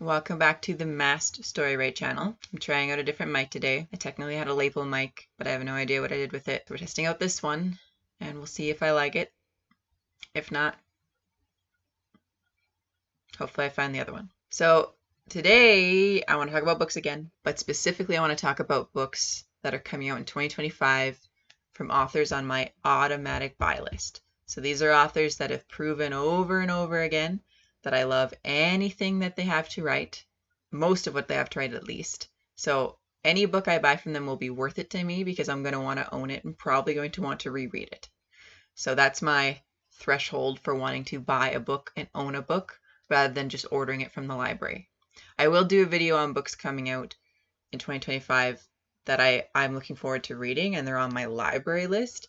Welcome back to the Masked Story Rate channel. I'm trying out a different mic today. I technically had a lapel mic, but I have no idea what I did with it. We're testing out this one, and we'll see if I like it. If not, hopefully I find the other one. So today I want to talk about books again, but specifically I want to talk about books that are coming out in 2025 from authors on my automatic buy list. So these are authors that have proven over and over again that I love anything that they have to write, most of what they have to write at least. So any book I buy from them will be worth it to me because I'm going to want to own it and probably going to want to reread it. So that's my threshold for wanting to buy a book and own a book rather than just ordering it from the library. I will do a video on books coming out in 2025 that I'm looking forward to reading, and they're on my library list,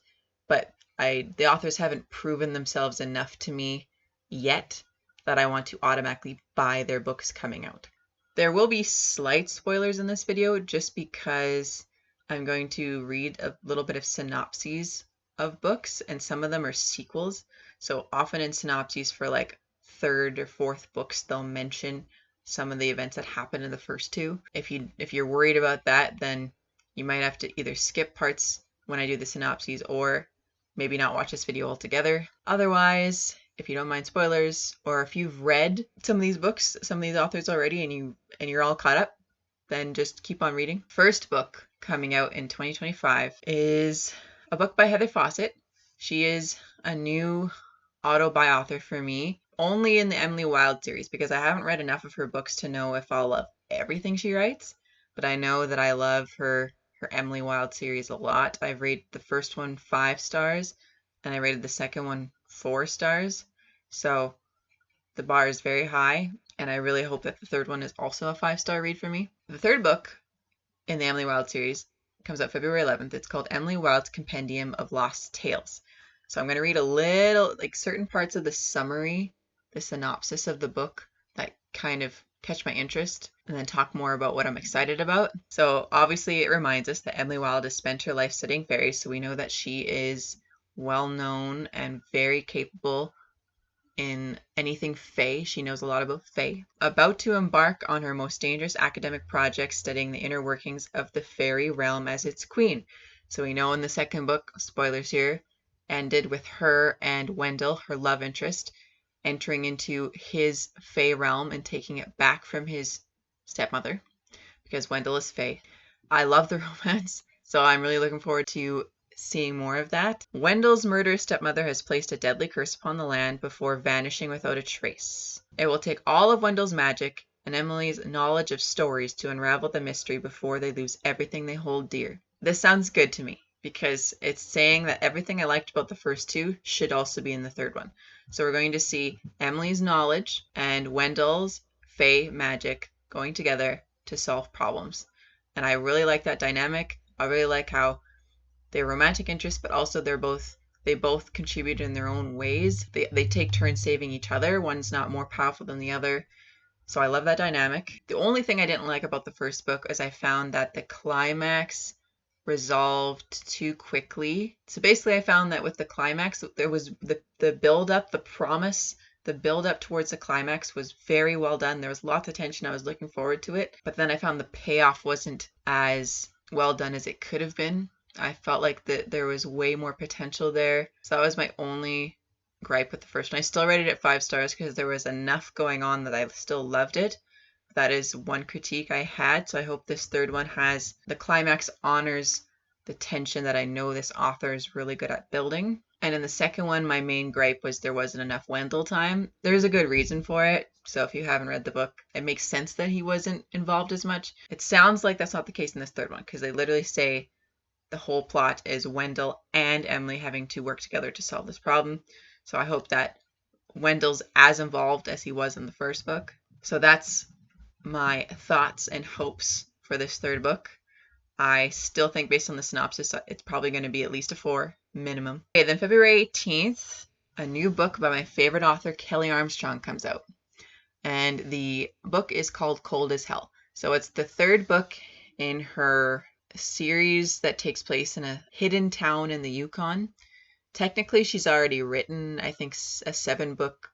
but the authors haven't proven themselves enough to me yet that I want to automatically buy their books coming out. There will be slight spoilers in this video just because I'm going to read a little bit of synopses of books, and some of them are sequels. So often in synopses for like third or fourth books, they'll mention some of the events that happened in the first two. If you're worried about that, then you might have to either skip parts when I do the synopses or maybe not watch this video altogether. Otherwise, if you don't mind spoilers, or if you've read some of these books, some of these authors already, and you're all caught up, then just keep on reading. First book coming out in 2025 is a book by Heather Fawcett. She is a new auto-buy author for me, only in the Emily Wilde series, because I haven't read enough of her books to know if I'll love everything she writes, but I know that I love her Emily Wilde series a lot. I've rated the first one 5 stars, and I rated the second one 4 stars. So the bar is very high, and I really hope that the third one is also a 5-star read for me. The third book in the Emily Wilde series comes out February 11th. It's called Emily Wilde's Compendium of Lost Tales. So I'm going to read a little, like certain parts of the summary, the synopsis of the book that kind of catch my interest, and then talk more about what I'm excited about. So obviously it reminds us that Emily Wilde has spent her life studying fairies, so we know that she is well known and very capable in anything fae. She knows a lot about fae. About to embark on her most dangerous academic project, studying the inner workings of the fairy realm as its queen. So we know in the second book, spoilers here, ended with her and Wendell, her love interest, entering into his fae realm and taking it back from his stepmother, because Wendell is fae. I love the romance, so I'm really looking forward to seeing more of that. Wendell's murderous stepmother has placed a deadly curse upon the land before vanishing without a trace. It will take all of Wendell's magic and Emily's knowledge of stories to unravel the mystery before they lose everything they hold dear. This sounds good to me because it's saying that everything I liked about the first two should also be in the third one. So we're going to see Emily's knowledge and Wendell's fae magic going together to solve problems. And I really like that dynamic. I really like how they're romantic interests, but also they both contribute in their own ways. They take turns saving each other. One's not more powerful than the other. So I love that dynamic. The only thing I didn't like about the first book is I found that the climax resolved too quickly. So basically I found that with the climax, there was the build up, the promise, the build up towards the climax was very well done. There was lots of tension. I was looking forward to it. But then I found the payoff wasn't as well done as it could have been. I felt like there was way more potential there. So that was my only gripe with the first one. I still rated it 5 stars because there was enough going on that I still loved it. That is one critique I had. So I hope this third one has the climax honors the tension that I know this author is really good at building. And in the second one, my main gripe was there wasn't enough Wendell time. There's a good reason for it. So if you haven't read the book, it makes sense that he wasn't involved as much. It sounds like that's not the case in this third one because they literally say the whole plot is Wendell and Emily having to work together to solve this problem. So I hope that Wendell's as involved as he was in the first book. So that's my thoughts and hopes for this third book. I still think based on the synopsis, it's probably going to be at least a 4 minimum. Okay, then February 18th, a new book by my favorite author, Kelley Armstrong, comes out. And the book is called Cold as Hell. So it's the third book in her series that takes place in a hidden town in the Yukon. Technically, she's already written, I think, a 7-book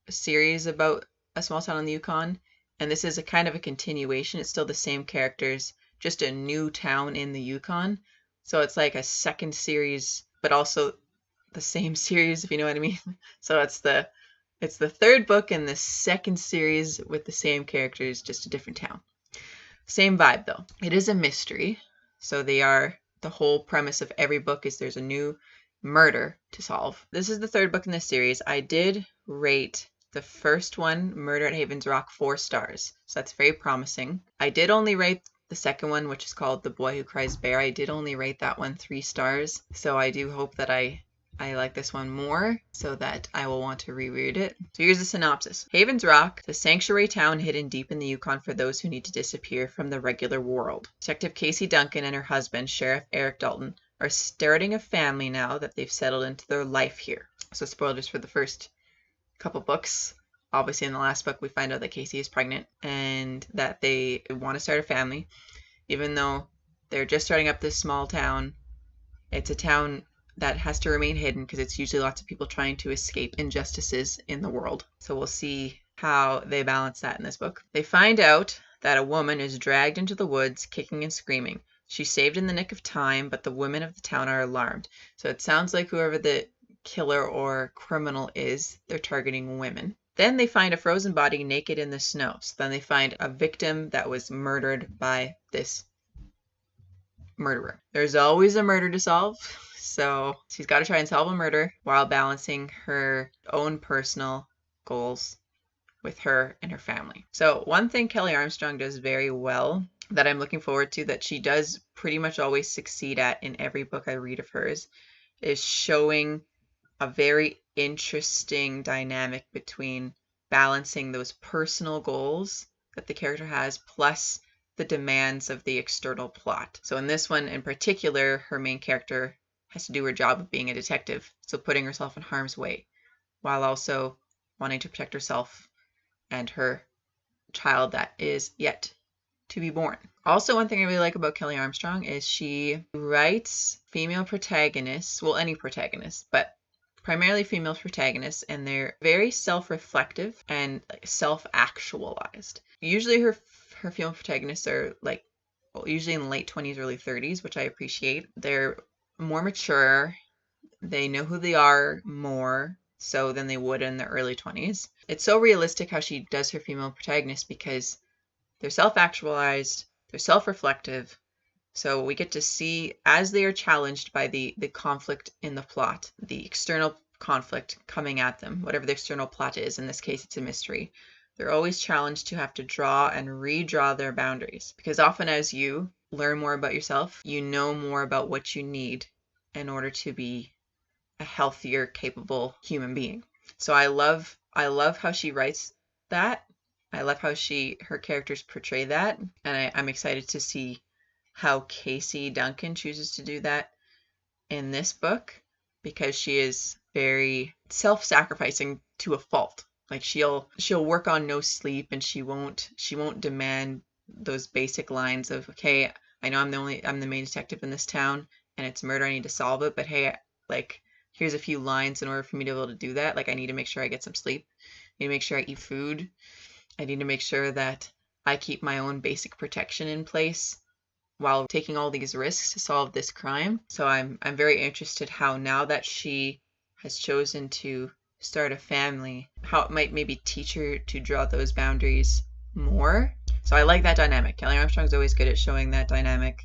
series about a small town in the Yukon. And this is a kind of a continuation. It's still the same characters, just a new town in the Yukon. So it's like a second series, but also the same series, if you know what I mean. So it's the third book in the second series with the same characters, just a different town. Same vibe though. It is a mystery. So the whole premise of every book is there's a new murder to solve. This is the third book in this series. I did rate the first one, Murder at Havens Rock, 4 stars. So that's very promising. I did only rate the second one, which is called The Boy Who Cries Bear. I did only rate that one 3 stars. So I do hope that I like this one more so that I will want to reread it. So here's the synopsis. Havens Rock, the sanctuary town hidden deep in the Yukon for those who need to disappear from the regular world. Detective Casey Duncan and her husband, Sheriff Eric Dalton, are starting a family now that they've settled into their life here. So spoilers for the first couple books. Obviously in the last book we find out that Casey is pregnant and that they want to start a family. Even though they're just starting up this small town, it's a town that has to remain hidden because it's usually lots of people trying to escape injustices in the world. So we'll see how they balance that in this book. They find out that a woman is dragged into the woods kicking and screaming. She's saved in the nick of time, but the women of the town are alarmed. So it sounds like whoever the killer or criminal is, they're targeting women. Then they find a frozen body naked in the snow. So then they find a victim that was murdered by this murderer. There's always a murder to solve. So she's got to try and solve a murder while balancing her own personal goals with her and her family. So one thing Kelley Armstrong does very well that I'm looking forward to, that she does pretty much always succeed at in every book I read of hers, is showing a very interesting dynamic between balancing those personal goals that the character has plus the demands of the external plot. So in this one in particular, her main character has to do her job of being a detective, so putting herself in harm's way while also wanting to protect herself and her child that is yet to be born. Also, one thing I really like about Kelley Armstrong is she writes female protagonists, well, any protagonist, but primarily female protagonists, and they're very self-reflective and self-actualized. Usually her female protagonists are usually in the late 20s, early 30s, which I appreciate. They're more mature. They know who they are more so than they would in the early 20s. It's so realistic how she does her female protagonists because they're self-actualized, they're self-reflective. So we get to see as they are challenged by the conflict in the plot, the external conflict coming at them, whatever the external plot is. In this case, it's a mystery. They're always challenged to have to draw and redraw their boundaries, because often as you learn more about yourself, you know more about what you need in order to be a healthier, capable human being. So I love how she writes that. I love how her characters portray that, and I'm excited to see how Casey Duncan chooses to do that in this book, because she is very self-sacrificing to a fault. Like she'll work on no sleep, and she won't demand those basic lines of, okay, I know I'm the main detective in this town and it's murder, I need to solve it, but hey, like here's a few lines in order for me to be able to do that. Like I need to make sure I get some sleep. I need to make sure I eat food. I need to make sure that I keep my own basic protection in place while taking all these risks to solve this crime. So I'm very interested how now that she has chosen to start a family, how it might maybe teach her to draw those boundaries more. So I like that dynamic. Kelley Armstrong's always good at showing that dynamic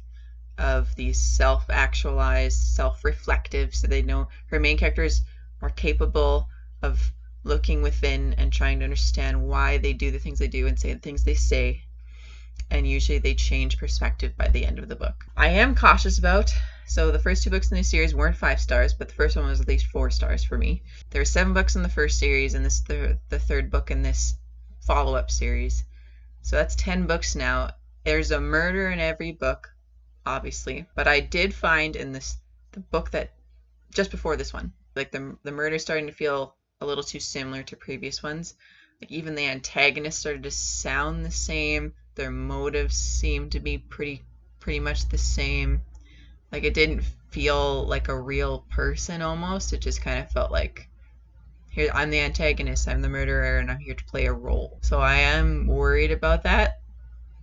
of these self-actualized, self-reflective, so they know her main characters are capable of looking within and trying to understand why they do the things they do and say the things they say. And usually they change perspective by the end of the book. I am cautious so the first 2 books in this series weren't 5 stars, but the first one was at least 4 stars for me. There were 7 books in the first series, and this is the third book in this follow-up series. So that's 10 books now. There's a murder in every book, obviously, but I did find in the book that just before this one, like the murder starting to feel a little too similar to previous ones. Like even the antagonists started to sound the same. Their motives seemed to be pretty much the same. Like it didn't feel like a real person almost. It just kind of felt like, here I'm the antagonist, I'm the murderer, and I'm here to play a role. So I am worried about that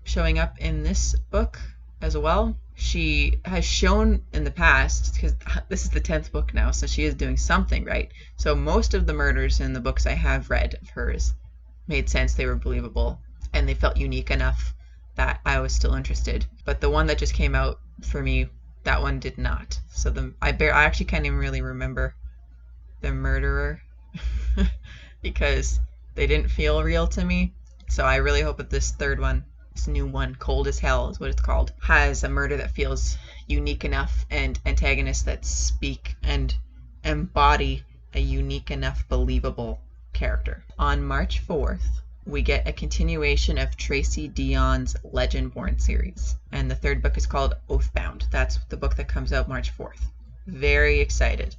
showing up in this book as well. She has shown in the past, because this is the 10th book now, so she is doing something right. So most of the murders in the books I have read of hers made sense, they were believable, and they felt unique enough that I was still interested. But the one that just came out for me, that one did not. So I actually can't even really remember the murderer because they didn't feel real to me. So I really hope that this third one, this new one, Cold as Hell is what it's called, has a murder that feels unique enough and antagonists that speak and embody a unique enough believable character. On March 4th, we get a continuation of Tracy Deonn's Legendborn series, and the third book is called Oathbound. That's the book that comes out March 4th. Very excited.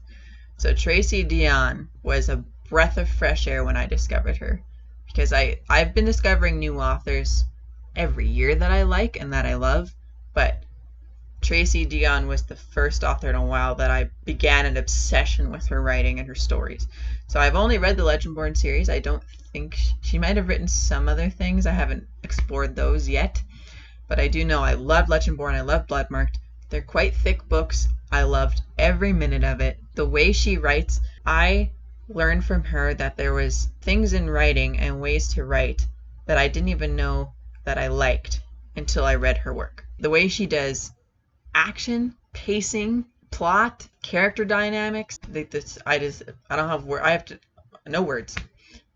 So Tracy Deonn was a breath of fresh air when I discovered her, because I've been discovering new authors every year that I like and that I love, but Tracy Deonn was the first author in a while that I began an obsession with her writing and her stories. So I've only read the Legendborn series. I don't think she might have written some other things. I haven't explored those yet, but I do know I love Legendborn. I love Bloodmarked. They're quite thick books. I loved every minute of it. The way she writes, I learned from her that there was things in writing and ways to write that I didn't even know that I liked until I read her work. The way she does action, pacing, plot, character dynamics, I don't have words. I have no words.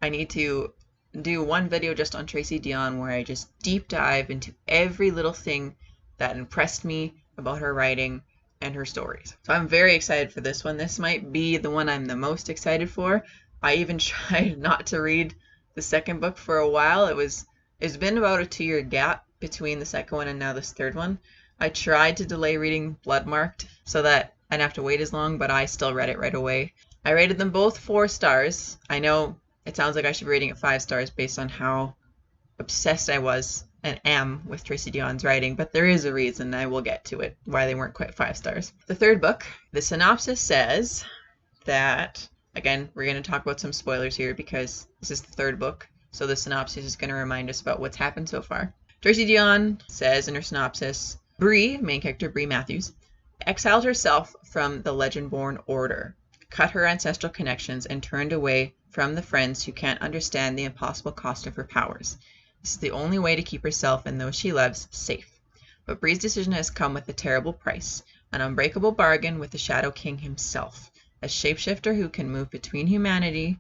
I need to do one video just on Tracy Deonn where I just deep dive into every little thing that impressed me about her writing and her stories. So I'm very excited for this one. This might be the one I'm the most excited for. I even tried not to read the second book for a while. It's been about a 2-year gap between the second one and now this third one. I tried to delay reading Bloodmarked so that I didn't have to wait as long, but I still read it right away. I rated them both 4 stars. I know it sounds like I should be rating it 5 stars based on how obsessed I was and am with Tracy Deonn's writing, but there is a reason, I will get to it, why they weren't quite 5 stars. The third book, the synopsis says that, again, we're going to talk about some spoilers here because this is the third book, so the synopsis is going to remind us about what's happened so far. Tracy Deonn says in her synopsis, Bree, main character Bree Matthews, exiled herself from the Legendborn Order, cut her ancestral connections, and turned away from the friends who can't understand the impossible cost of her powers. This is the only way to keep herself and those she loves safe. But Bree's decision has come with a terrible price, an unbreakable bargain with the Shadow King himself, a shapeshifter who can move between humanity,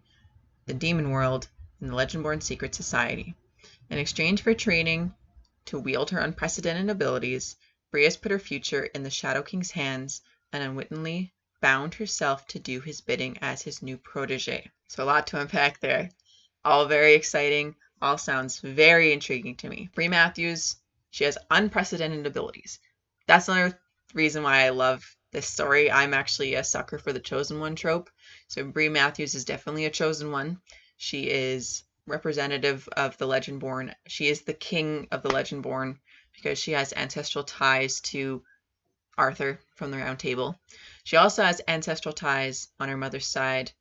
the demon world, and the Legendborn secret society. In exchange for training to wield her unprecedented abilities, Bree has put her future in the Shadow King's hands and unwittingly bound herself to do his bidding as his new protege. So a lot to unpack there. All very exciting. All sounds very intriguing to me. Bree Matthews, she has unprecedented abilities. That's another reason why I love this story. I'm actually a sucker for the chosen one trope. So Bree Matthews is definitely a chosen one. She is representative of the Legendborn. She is the king of the Legendborn because she has ancestral ties to Arthur from the Round Table. She also has ancestral ties on her mother's side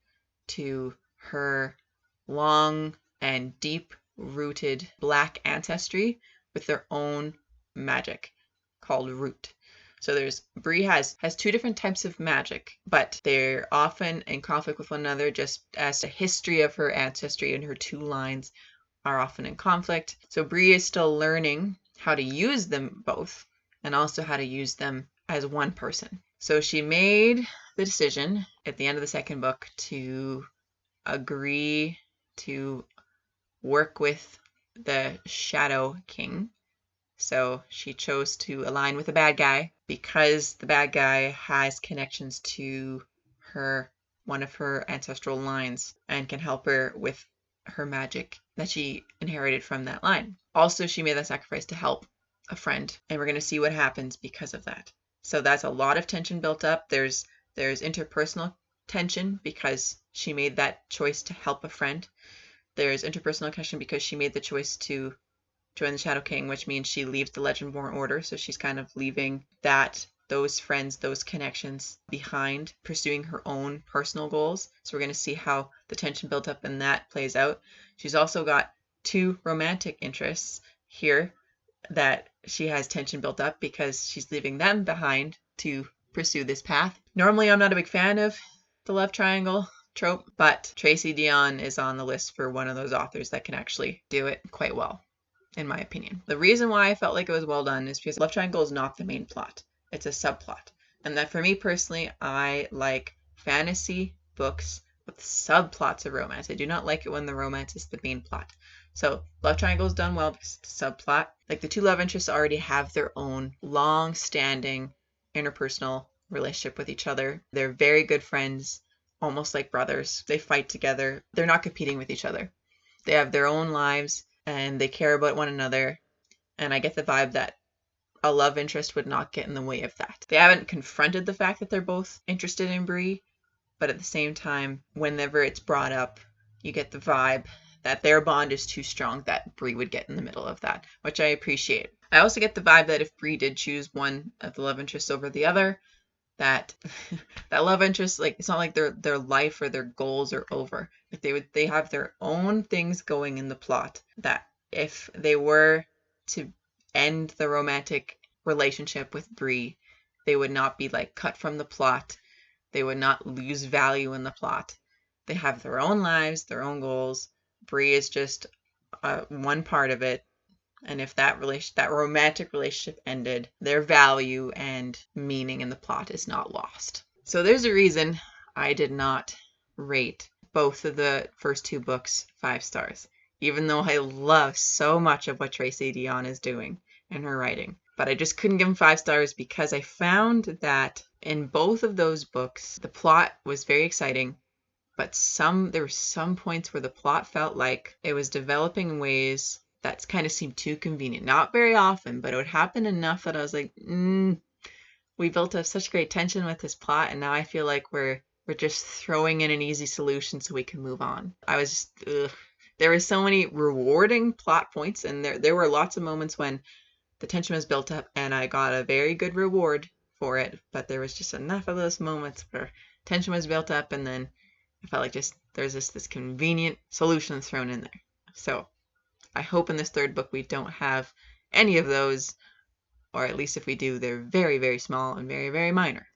to her long and deep-rooted black ancestry with their own magic called root. So Bree has 2 different types of magic, but they're often in conflict with one another just as the history of her ancestry and her 2 lines are often in conflict. So Bree is still learning how to use them both and also how to use them as one person. So she made the decision at the end of the second book to agree to work with the Shadow King. So she chose to align with the bad guy because the bad guy has connections to one of her ancestral lines and can help her with her magic that she inherited from that line. Also, she made that sacrifice to help a friend, and we're going to see what happens because of that. So that's a lot of tension built up. There's interpersonal tension because she made that choice to help a friend. There's interpersonal tension because she made the choice to join the Shadow King, which means she leaves the Legendborn Order. So she's kind of leaving that those friends, those connections behind pursuing her own personal goals. So we're going to see how the tension built up and that plays out. She's also got 2 romantic interests here that she has tension built up because she's leaving them behind to pursue this path. Normally, I'm not a big fan of the love triangle trope, but Tracy Deonn is on the list for one of those authors that can actually do it quite well, in my opinion. The reason why I felt like it was well done is because love triangle is not the main plot. It's a subplot. And that for me personally, I like fantasy books with subplots of romance. I do not like it when the romance is the main plot. So love triangle is done well because it's a subplot. Like the 2 love interests already have their own long-standing interpersonal relationship with each other. They're very good friends, almost like brothers. They fight together. They're not competing with each other. They have their own lives and they care about one another. And I get the vibe that a love interest would not get in the way of that. They haven't confronted the fact that they're both interested in Bree, but at the same time, whenever it's brought up, you get the vibe that their bond is too strong that Bree would get in the middle of that, which I appreciate. I also get the vibe that if Bree did choose one of the love interests over the other, that that love interest, like, it's not like their life or their goals are over. Like they have their own things going in the plot that if they were to end the romantic relationship with Bree, they would not be like cut from the plot. They would not lose value in the plot. They have their own lives, their own goals. Bree is just one part of it. And if that romantic relationship ended, their value and meaning in the plot is not lost. So there's a reason I did not rate both of the first 2 books 5 stars, even though I love so much of what Tracy Deonn is doing in her writing. But I just couldn't give them 5 stars because I found that in both of those books, the plot was very exciting, but there were some points where the plot felt like it was developing in ways that kind of seemed too convenient. Not very often, but it would happen enough that I was like, we built up such great tension with this plot, and now I feel like we're just throwing in an easy solution so we can move on. I was just, there were so many rewarding plot points, and there were lots of moments when the tension was built up and I got a very good reward for it, but there was just enough of those moments where tension was built up and then I felt like there's this convenient solution thrown in there. So I hope in this 3rd book we don't have any of those, or at least if we do, they're very, very small and very, very minor.